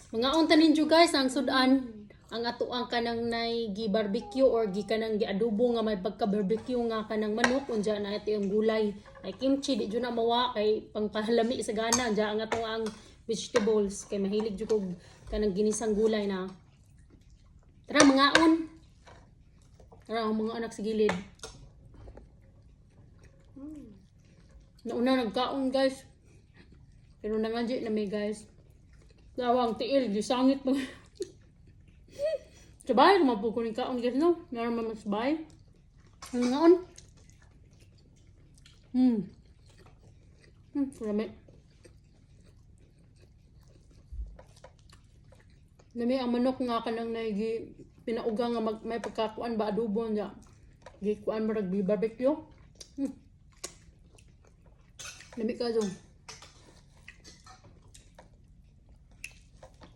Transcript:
Mga unta ninyo guys, ang sudan, ang atuang kanang nay gi barbecue or gi kanang gi adobo nga may pagka barbecue nga kanang manok unja na ito yung gulay. Ay kimchi di jud na mawa kay pangpahalami sa gana unja ang atong ang vegetables kay mahilig jud kog kanang ginisang gulay na. Tara mga on. Tara mga anak sa gilid. Nauna nagkaon guys. Pero nangadji na may guys. Lawang tiil, gisangit mo. Sabay, kumapukunin kaon guys no. Meron man sabay. Ano nga on? Lami. Lami ang manok nga kanang naigi pinauga nga may pagkakuan ba adobo niya. Gikuan mo rag barbecue. Lami ka dong.